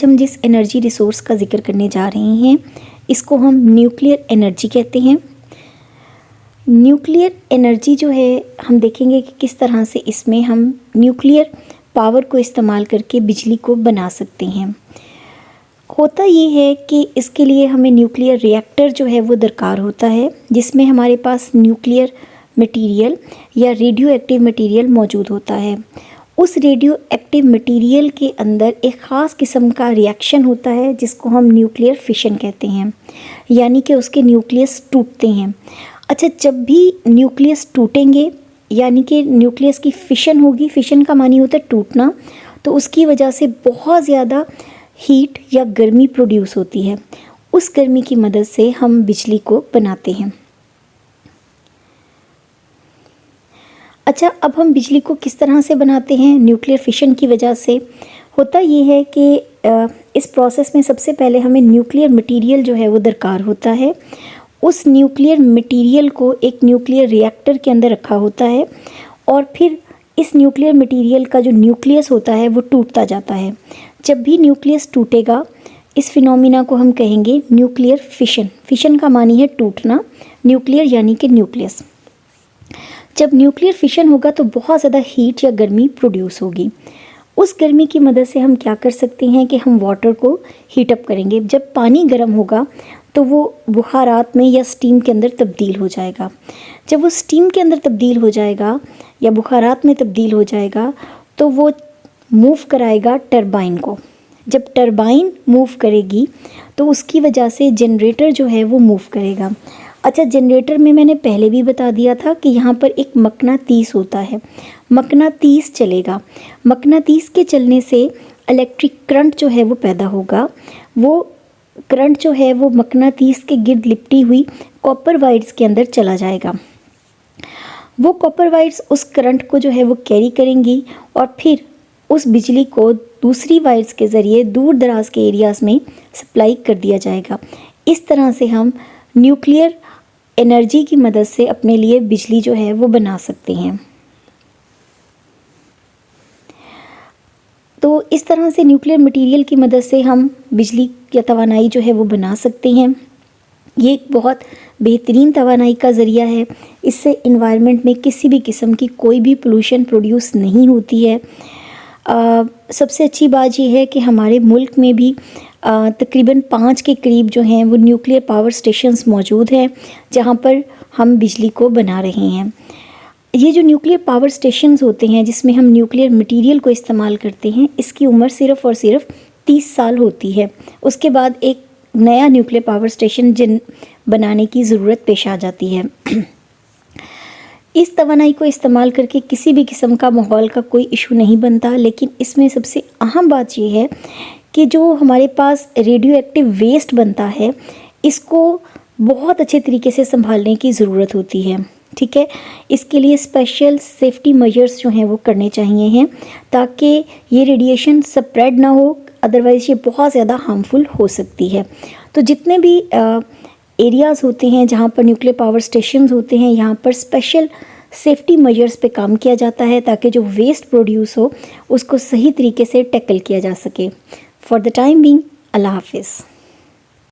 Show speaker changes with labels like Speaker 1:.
Speaker 1: हम जिस energy resource का जिक्र करने जा रहे हैं इसको हम न्यूक्लियर एनर्जी कहते हैं। न्यूक्लियर एनर्जी जो है हम देखेंगे कि किस तरह से इसमें हम न्यूक्लियर पावर को इस्तेमाल करके बिजली को बना सकते हैं। होता ये है कि इसके लिए हमें न्यूक्लियर रिएक्टर जो है वो दरकार होता है, जिसमें हमारे पास न्यूक्लियर मटेरियल या रेडियो एक्टिव मटेरियल मौजूद होता है। उस रेडियो एक्टिव मटेरियल के अंदर एक ख़ास किस्म का रिएक्शन होता है जिसको हम न्यूक्लियर फिशन कहते हैं, यानी कि उसके न्यूक्लियस टूटते हैं। अच्छा, जब भी न्यूक्लियस टूटेंगे यानी कि न्यूक्लियस की फिशन होगी, फिशन का मानी होता है टूटना, तो उसकी वजह से बहुत ज़्यादा हीट या गर्मी प्रोड्यूस होती है। उस गर्मी की मदद से हम बिजली को बनाते हैं। अच्छा, अब हम बिजली को किस तरह से बनाते हैं? न्यूक्लियर फिशन की वजह से होता ये है कि इस प्रोसेस में सबसे पहले हमें न्यूक्लियर मटेरियल जो है वो दरकार होता है। उस न्यूक्लियर मटेरियल को एक न्यूक्लियर रिएक्टर के अंदर रखा होता है और फिर इस न्यूक्लियर मटेरियल का जो न्यूक्लियस होता है वो टूटता जाता है। जब भी न्यूक्लियस टूटेगा, इस फिनोमिना को हम कहेंगे न्यूक्लियर फिशन। फिशन का मानी है टूटना, न्यूक्लियर यानी कि न्यूक्लियस। जब न्यूक्लियर फिशन होगा तो बहुत ज़्यादा हीट या गर्मी प्रोड्यूस होगी। उस गर्मी की मदद से हम क्या कर सकते हैं कि हम वाटर को हीट अप करेंगे। जब पानी गर्म होगा तो वो बुखारात में या स्टीम के अंदर तब्दील हो जाएगा। जब वो स्टीम के अंदर तब्दील हो जाएगा या बुखारात में तब्दील हो जाएगा तो वो मूव कराएगा टरबाइन को। जब टरबाइन मूव करेगी तो उसकी वजह से जनरेटर जो है वो मूव करेगा। अच्छा, जनरेटर में मैंने पहले भी बता दिया था कि यहाँ पर एक मकनातीस होता है, मकनातीस चलेगा। मकनातीस के चलने से इलेक्ट्रिक करंट जो है वो पैदा होगा। वो करंट जो है वो मकनातीस के गिर्द लिपटी हुई कॉपर वायर्स के अंदर चला जाएगा। वो कॉपर वायर्स उस करंट को जो है वो कैरी करेंगी और फिर उस बिजली को दूसरी वायर्स के ज़रिए दूर दराज के एरियाज़ में सप्लाई कर दिया जाएगा। इस तरह से हम न्यूक्लियर एनर्जी की मदद से अपने लिए बिजली जो है वो बना सकते हैं। तो इस तरह से न्यूक्लियर मटेरियल की मदद से हम बिजली या तवानाई जो है वो बना सकते हैं। ये एक बहुत बेहतरीन तवानाई का ज़रिया है। इससे इन्वायरमेंट में किसी भी किस्म की कोई भी पोल्यूशन प्रोड्यूस नहीं होती है। सबसे अच्छी बात यह है कि हमारे मुल्क में भी तकरीबन 5 के करीब जो हैं वो न्यूक्लियर पावर स्टेशंस मौजूद हैं जहाँ पर हम बिजली को बना रहे हैं। ये जो न्यूक्लियर पावर स्टेशंस होते हैं जिसमें हम न्यूक्लियर मटेरियल को इस्तेमाल करते हैं, इसकी उम्र सिर्फ़ और सिर्फ 30 साल होती है। उसके बाद एक नया न्यूक्लियर पावर स्टेशन बनाने की ज़रूरत पेश आ जाती है। इस तवानाई को इस्तेमाल करके किसी भी किस्म का माहौल का कोई इशू नहीं बनता, लेकिन इसमें सबसे अहम बात यह है कि जो हमारे पास रेडियो एक्टिव वेस्ट बनता है इसको बहुत अच्छे तरीके से संभालने की ज़रूरत होती है। ठीक है, इसके लिए स्पेशल सेफ्टी मेजर्स जो हैं वो करने चाहिए हैं ताकि ये रेडिएशन स्प्रेड ना हो, अदरवाइज़ ये बहुत ज़्यादा हार्मफुल हो सकती है। तो जितने भी एरियाज़ होते हैं जहाँ पर न्यूक्लियर पावर स्टेशंस होते हैं, यहाँ पर स्पेशल सेफ्टी मेजर्स पे काम किया जाता है ताकि जो वेस्ट प्रोड्यूस हो उसको सही तरीके से टैकल किया जा सके। फॉर द टाइम बीइंग, अल्लाह हाफिज़।